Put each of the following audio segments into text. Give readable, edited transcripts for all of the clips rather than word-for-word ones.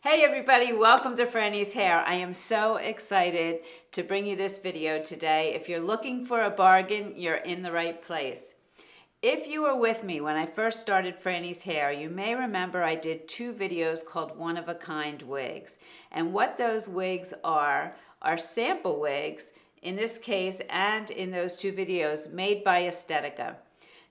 Hey everybody, welcome to Frannie's Hair. I am so excited to bring you this video today. If you're looking for a bargain, you're in the right place. If you were with me when I first started Frannie's Hair, you may remember I did two videos called one-of-a-kind wigs. And what those wigs are sample wigs, in this case and in those two videos, made by Estetica.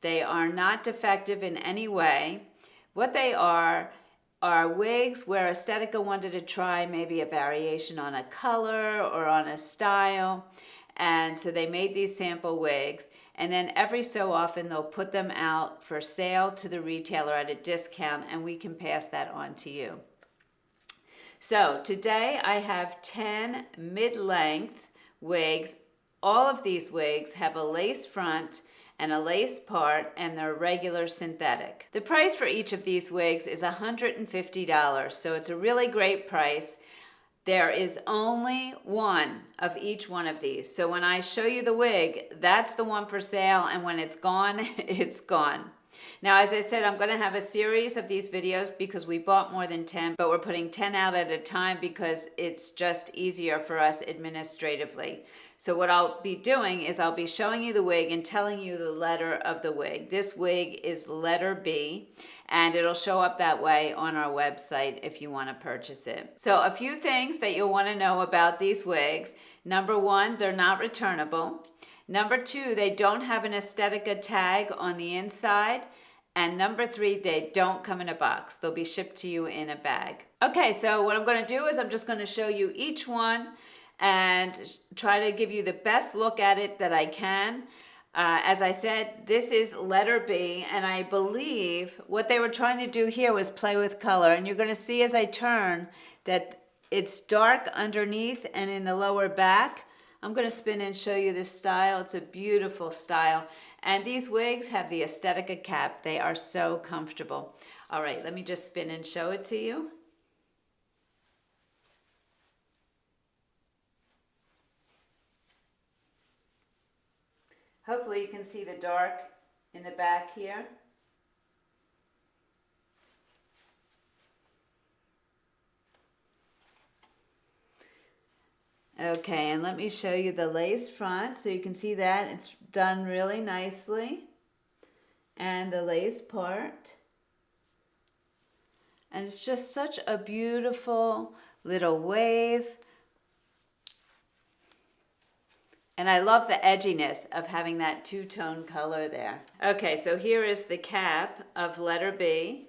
They are not defective in any way. What they are wigs where Estetica wanted to try maybe a variation on a color or on a style. And so they made these sample wigs, and then every so often they'll put them out for sale to the retailer at a discount, and we can pass that on to you. So today I have 10 mid-length wigs. All of these wigs have a lace front and a lace part, and they're regular synthetic. The price for each of these wigs is $150, so it's a really great price. There is only one of each one of these. So when I show you the wig, that's the one for sale, and when it's gone, it's gone. Now, as I said, I'm going to have a series of these videos because we bought more than 10, but we're putting 10 out at a time because it's just easier for us administratively. So what I'll be doing is I'll be showing you the wig and telling you the letter of the wig. This wig is letter B, and it'll show up that way on our website if you want to purchase it. So a few things that you'll want to know about these wigs. Number one, they're not returnable. Number two, they don't have an Estetica tag on the inside. And number three, they don't come in a box. They'll be shipped to you in a bag. Okay, so what I'm going to do is I'm just going to show you each one and try to give you the best look at it that I can. As I said, this is letter B, and I believe what they were trying to do here was play with color. And you're going to see as I turn that it's dark underneath and in the lower back. I'm going to spin and show you this style. It's a beautiful style. And these wigs have the Estetica cap. They are so comfortable. All right, let me just spin and show it to you. Hopefully you can see the dark in the back here. Okay, and let me show you the lace front so you can see that it's done really nicely. And the lace part. And it's just such a beautiful little wave. And I love the edginess of having that two-tone color there. Okay, so here is the cap of letter B.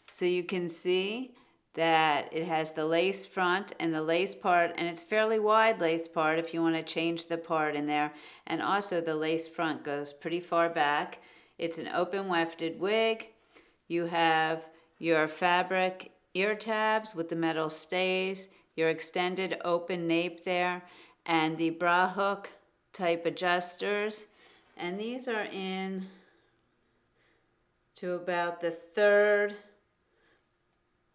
So you can see that it has the lace front and the lace part, and it's fairly wide lace part if you want to change the part in there. And also the lace front goes pretty far back. It's an open wefted wig. You have your fabric ear tabs with the metal stays, your extended open nape there, and the bra hook type adjusters. And these are in to about the third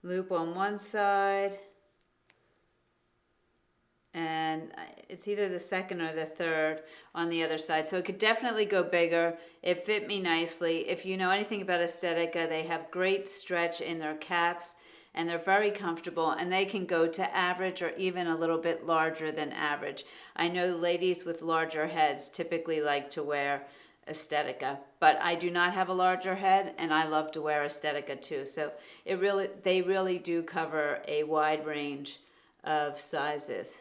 loop on one side, and it's either the second or the third on the other side. So it could definitely go bigger. It fit me nicely. If you know anything about Estetica, they have great stretch in their caps, and they're very comfortable, and they can go to average or even a little bit larger than average. I know ladies with larger heads typically like to wear Estetica, but I do not have a larger head, and I love to wear Estetica too. So they really do cover a wide range of sizes.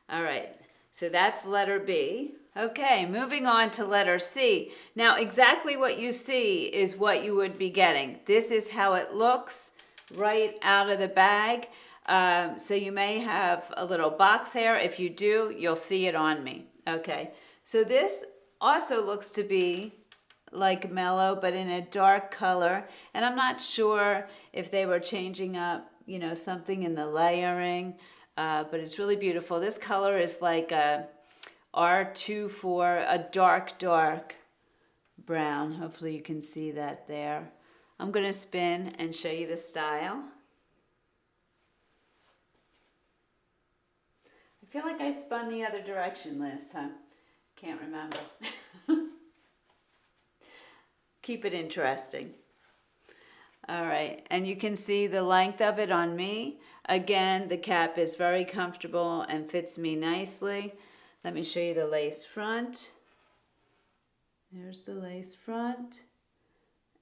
All right, so that's letter B. Okay, moving on to letter C. Now, exactly what you see is what you would be getting. This is how it looks right out of the bag. So you may have a little box hair. If you do, you'll see it on me. Okay, so this also looks to be like mellow, but in a dark color. And I'm not sure if they were changing up, something in the layering, but it's really beautiful. This color is like a R24, a dark brown. Hopefully you can see that there. I'm going to spin and show you the style. I feel like I spun the other direction last time. Can't remember. Keep it interesting. All right, and you can see the length of it on me. Again, the cap is very comfortable and fits me nicely. Let me show you the lace front. There's the lace front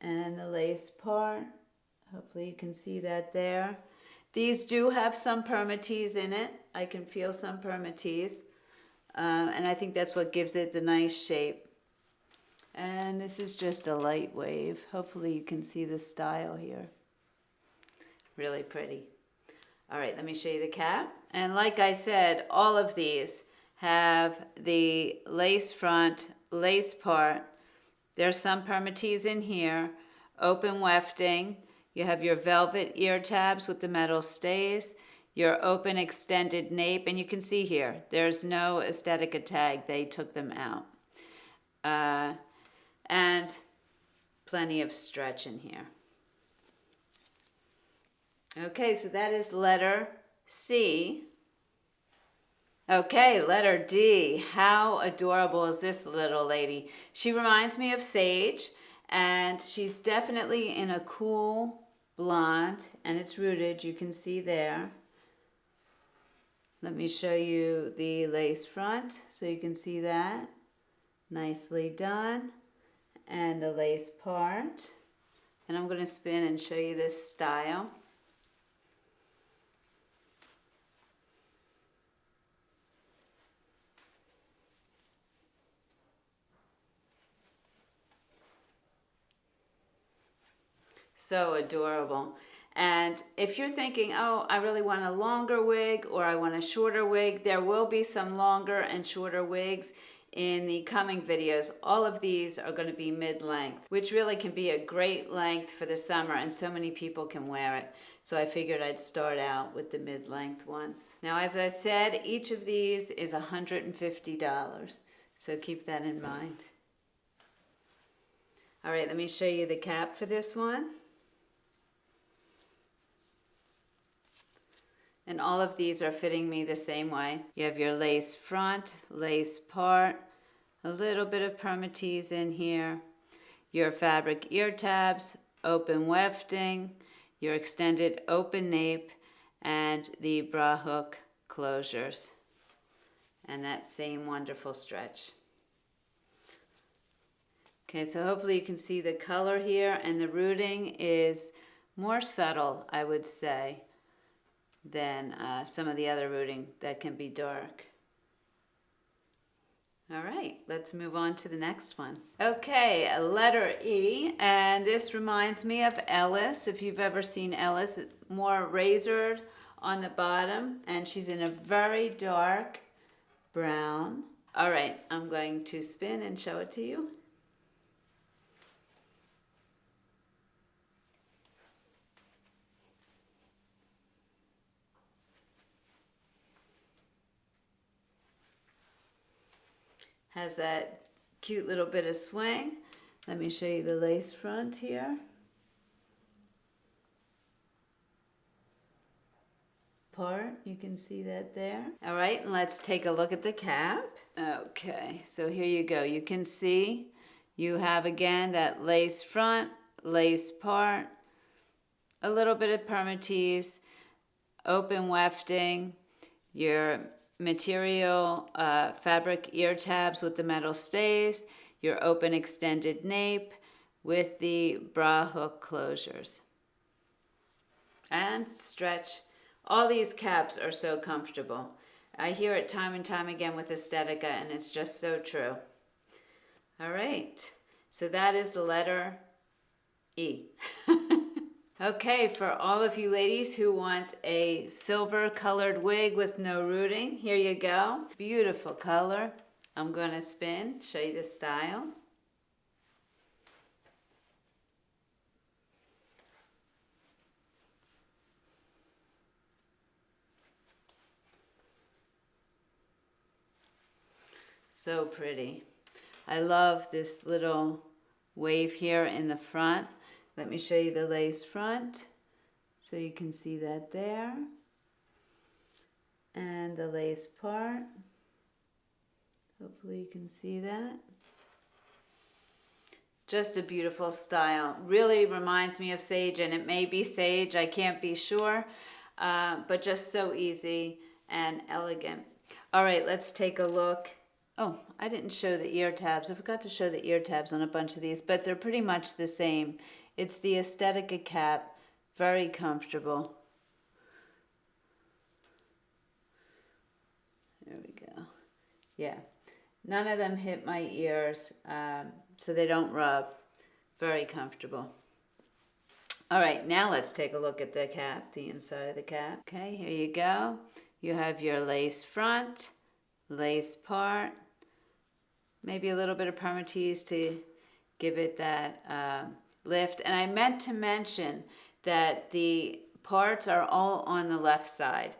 and the lace part. Hopefully you can see that there. These do have some permatease in it. I can feel some permatease. And I think that's what gives it the nice shape. And this is just a light wave. Hopefully you can see the style here. Really pretty. All right, let me show you the cap. And like I said, all of these have the lace front, lace part. There's some permatease in here, open wefting. You have your velvet ear tabs with the metal stays, your open extended nape, and you can see here, there's no aesthetica tag. They took them out. And plenty of stretch in here. Okay, so that is letter C. Okay, letter D. How adorable is this little lady? She reminds me of Sage, and she's definitely in a cool blonde, and it's rooted, you can see there. Let me show you the lace front so you can see that. Nicely done. And the lace part. And I'm going to spin and show you this style. So adorable. And if you're thinking, oh, I really want a longer wig or I want a shorter wig, there will be some longer and shorter wigs in the coming videos. All of these are going to be mid-length, which really can be a great length for the summer, and so many people can wear it. So I figured I'd start out with the mid-length ones. Now, as I said, each of these is $150, so keep that in mind. All right, let me show you the cap for this one. And all of these are fitting me the same way. You have your lace front, lace part, a little bit of permatease in here, your fabric ear tabs, open wefting, your extended open nape, and the bra hook closures. And that same wonderful stretch. Okay, so hopefully you can see the color here, and the rooting is more subtle, I would say, than some of the other rooting that can be dark. All right, let's move on to the next one. Okay, letter E, and this reminds me of Ellis. If you've ever seen Ellis, it's more razored on the bottom, and she's in a very dark brown. All right, I'm going to spin and show it to you. Has that cute little bit of swing. Let me show you the lace front here. Part, you can see that there. All right, and let's take a look at the cap. Okay, so here you go. You can see you have again that lace front, lace part, a little bit of permatease, open wefting, your material fabric ear tabs with the metal stays, your open extended nape with the bra hook closures. And stretch. All these caps are so comfortable. I hear it time and time again with aesthetica, and it's just so true. All right, so that is the letter E. Okay, for all of you ladies who want a silver colored wig with no rooting, here you go. Beautiful color. I'm going to spin, show you the style. So pretty. I love this little wave here in the front. Let me show you the lace front so you can see that there. And the lace part. Hopefully you can see that. Just a beautiful style. Really reminds me of sage, and it may be sage, I can't be sure, but just so easy and elegant. All right, let's take a look. Oh, I didn't show the ear tabs. I forgot to show the ear tabs on a bunch of these, but they're pretty much the same. It's the Aesthetica cap, very comfortable. There we go. Yeah, none of them hit my ears, so they don't rub. Very comfortable. All right, now let's take a look at the cap, the inside of the cap. Okay, here you go. You have your lace front, lace part, maybe a little bit of permatease to give it that lift. And I meant to mention that the parts are all on the left side.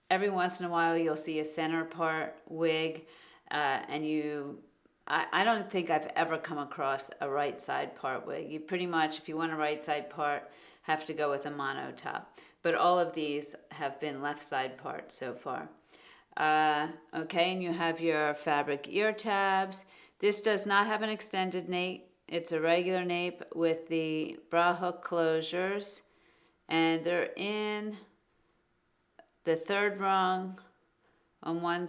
Every once in a while you'll see a center part wig, and I don't think I've ever come across a right side part wig. You pretty much, if you want a right side part, have to go with a mono top. But all of these have been left side parts so far. Okay, and you have your fabric ear tabs. This does not have an extended nape. It's a regular nape with the bra hook closures, and they're in the third rung on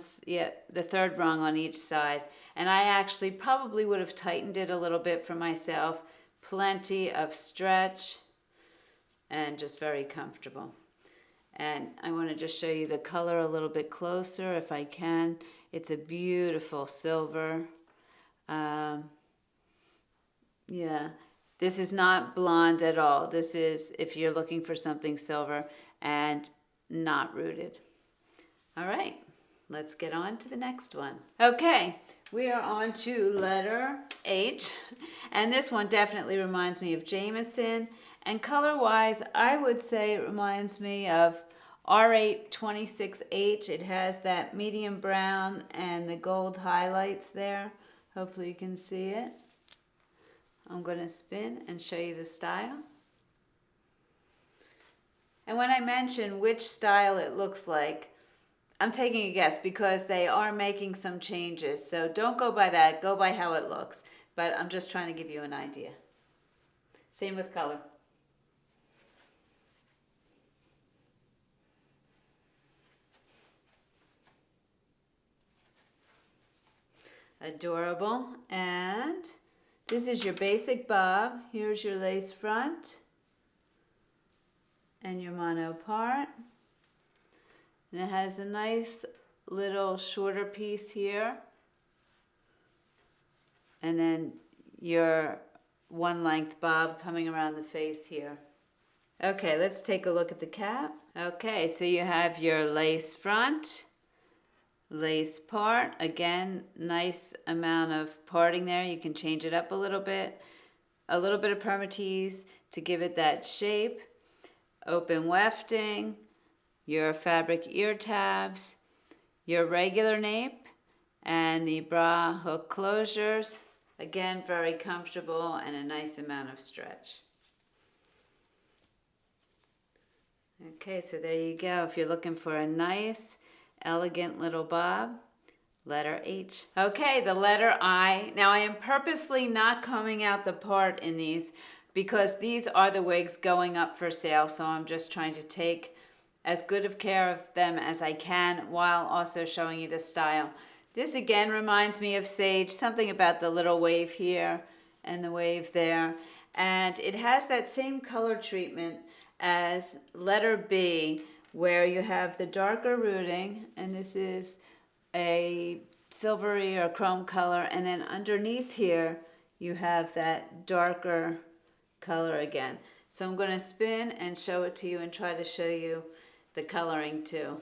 the third rung on each side. And I actually probably would have tightened it a little bit for myself. Plenty of stretch and just very comfortable. And I want to just show you the color a little bit closer if I can. It's a beautiful silver. Yeah, this is not blonde at all. This is if you're looking for something silver and not rooted. All right, let's get on to the next one. Okay, we are on to letter H, and this one definitely reminds me of Jameson, and color-wise, I would say it reminds me of R826H. It has that medium brown and the gold highlights there. Hopefully you can see it. I'm going to spin and show you the style. And when I mention which style it looks like, I'm taking a guess because they are making some changes. So don't go by that, go by how it looks. But I'm just trying to give you an idea. Same with color. Adorable. And this is your basic bob. Here's your lace front and your mono part. And it has a nice little shorter piece here. And then your one length bob coming around the face here. Okay, let's take a look at the cap. Okay, so you have your lace front, lace part. Again, nice amount of parting there. You can change it up a little bit of permatease to give it that shape. Open wefting, your fabric ear tabs, your regular nape, and the bra hook closures. Again, very comfortable and a nice amount of stretch. Okay, so there you go. If you're looking for a nice, elegant little bob, letter H. Okay, the letter I. Now I am purposely not combing out the part in these because these are the wigs going up for sale, so I'm just trying to take as good of care of them as I can while also showing you the style. This again reminds me of sage, something about the little wave here and the wave there. And it has that same color treatment as letter B, where you have the darker rooting, and this is a silvery or chrome color, and then underneath here you have that darker color again. So I'm going to spin and show it to you and try to show you the coloring too.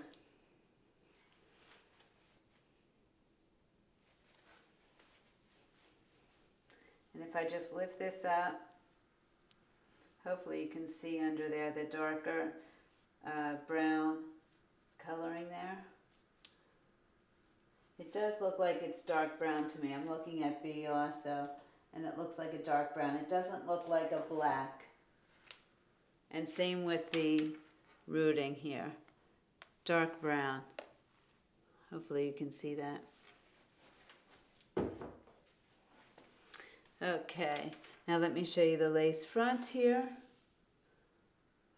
And if I just lift this up, hopefully you can see under there the darker brown coloring there. It does look like it's dark brown to me. I'm looking at B also, and it looks like a dark brown. It doesn't look like a black. And same with the rooting here. Dark brown. Hopefully you can see that. Okay, now let me show you the lace front here.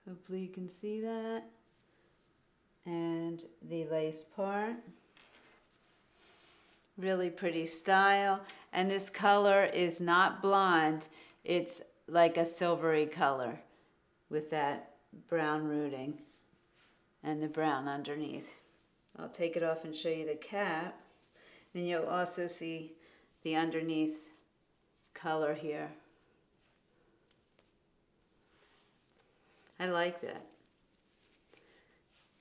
Hopefully you can see that. And the lace part. Really pretty style. And this color is not blonde. It's like a silvery color with that brown rooting and the brown underneath. I'll take it off and show you the cap. Then you'll also see the underneath color here. I like that.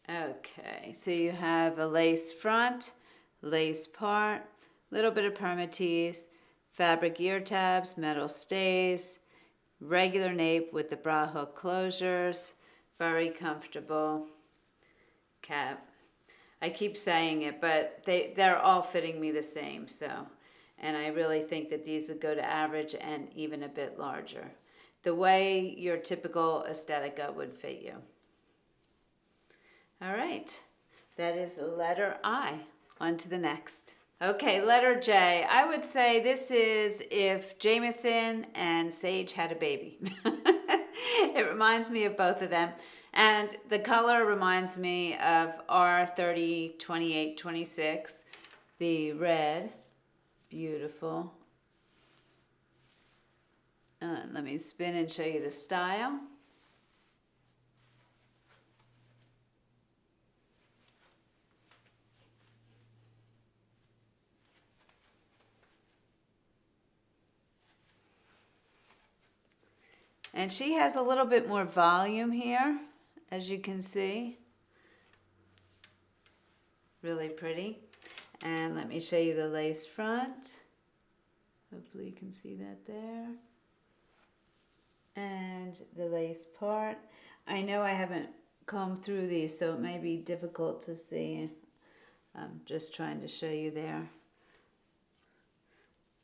Okay, so you have a lace front, lace part, little bit of permatease, fabric ear tabs, metal stays, regular nape with the bra hook closures, very comfortable cap. I keep saying it, but they're all fitting me the same, so. And I really think that these would go to average and even a bit larger. The way your typical aesthetica would fit you. All right, that is the letter I. On to the next. Okay, letter J. I would say this is if Jameson and Sage had a baby. It reminds me of both of them. And the color reminds me of R30, 28, 26. The red, beautiful. Let me spin and show you the style. And she has a little bit more volume here, as you can see. Really pretty. And let me show you the lace front. Hopefully you can see that there. And the lace part. I know I haven't combed through these, so it may be difficult to see. I'm just trying to show you there.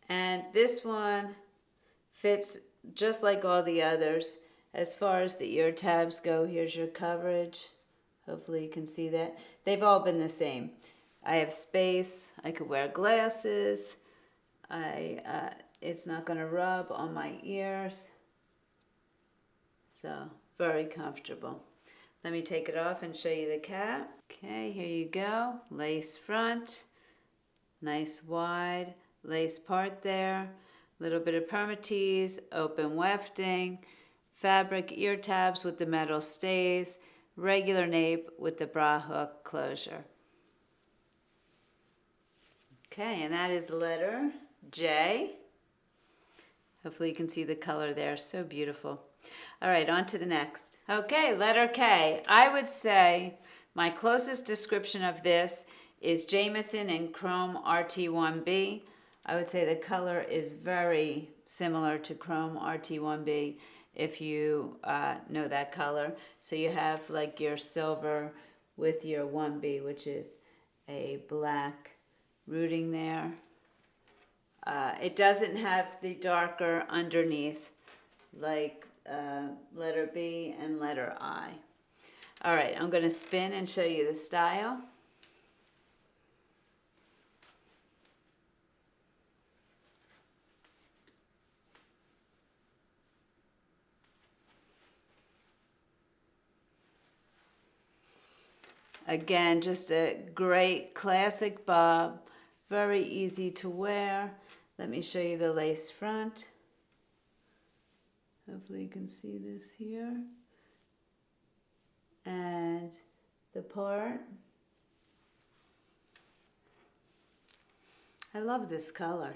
And this one fits just like all the others. As far as the ear tabs go, here's your coverage. Hopefully you can see that. They've all been the same. I have space. I could wear glasses. It's not going to rub on my ears. So, very comfortable. Let me take it off and show you the cap. Okay, here you go. Lace front. Nice wide lace part there. Little bit of permatease, open wefting, fabric ear tabs with the metal stays, regular nape with the bra hook closure. Okay, and that is letter J. Hopefully you can see the color there, so beautiful. All right, on to the next. Okay, letter K. I would say my closest description of this is Jameson in Chrome RT1B. I would say the color is very similar to Chrome RT1B if you know that color. So you have like your silver with your 1B, which is a black rooting there. It doesn't have the darker underneath like letter B and letter I. All right, I'm going to spin and show you the style. Again, just a great classic bob, very easy to wear. Let me show you the lace front. Hopefully you can see this here. And the part. I love this color.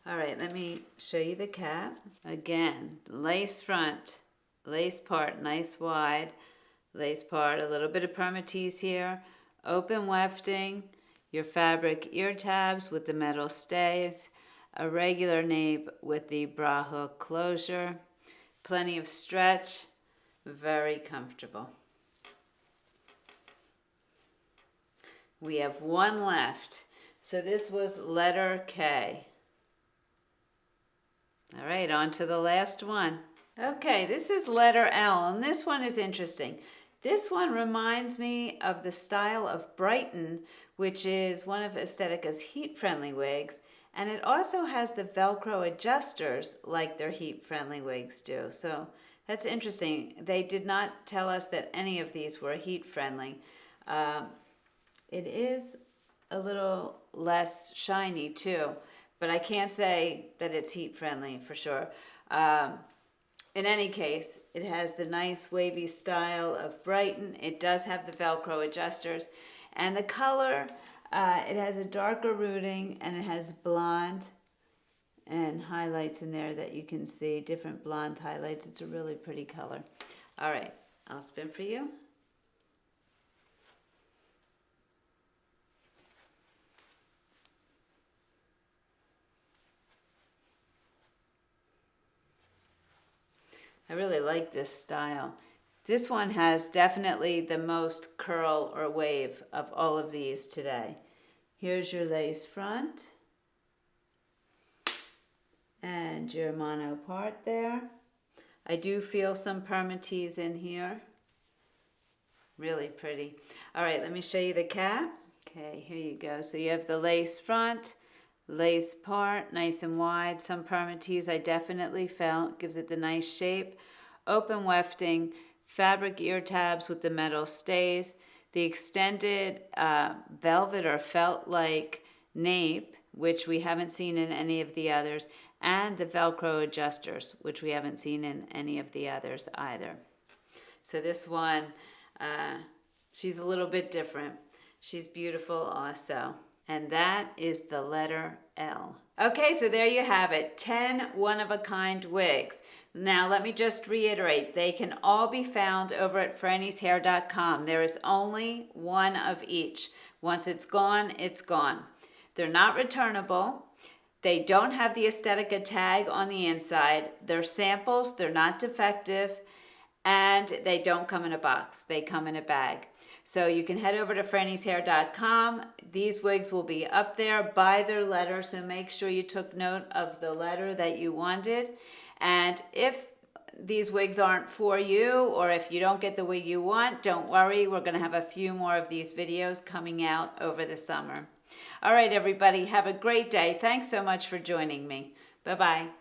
All right, let me show you the cap. Again, lace front, lace part, nice wide. Lace part, a little bit of permatease here, open wefting, your fabric ear tabs with the metal stays, a regular nape with the bra hook closure, plenty of stretch, very comfortable. We have one left. So this was letter K. All right, on to the last one. Okay, this is letter L, and this one is interesting. This one reminds me of the style of Brighton, which is one of Aesthetica's heat-friendly wigs, And it also has the Velcro adjusters like their heat-friendly wigs do. So that's interesting. They did not tell us that any of these were heat-friendly. It is a little less shiny too, but I can't say that it's heat-friendly for sure. In any case, it has the nice wavy style of Brighten. It does have the Velcro adjusters. And the color, it has a darker rooting and it has blonde and highlights in there that you can see, different blonde highlights. It's a really pretty color. All right, I'll spin for you. I really like this style. This one has definitely the most curl or wave of all of these today. Here's your lace front and your mono part there. I do feel some permatease in here. Really pretty. All right, let me show you the cap. Okay, here you go. So you have the lace front, lace part, nice and wide. Some permatease I definitely felt. Gives it the nice shape. Open wefting, fabric ear tabs with the metal stays. The extended velvet or felt-like nape, which we haven't seen in any of the others, and the Velcro adjusters, which we haven't seen in any of the others either. So this one, she's a little bit different. She's beautiful also. And that is the letter L. Okay, so there you have it, 10 one-of-a-kind wigs. Now let me just reiterate, they can all be found over at frannieshair.com. There is only one of each. Once it's gone, it's gone. They're not returnable. They don't have the Aesthetica tag on the inside. They're samples, they're not defective, and they don't come in a box. They come in a bag. So you can head over to frannieshair.com. These wigs will be up there by their letter, so make sure you took note of the letter that you wanted. And if these wigs aren't for you, or if you don't get the wig you want, don't worry. We're going to have a few more of these videos coming out over the summer. All right, everybody, have a great day. Thanks so much for joining me. Bye-bye.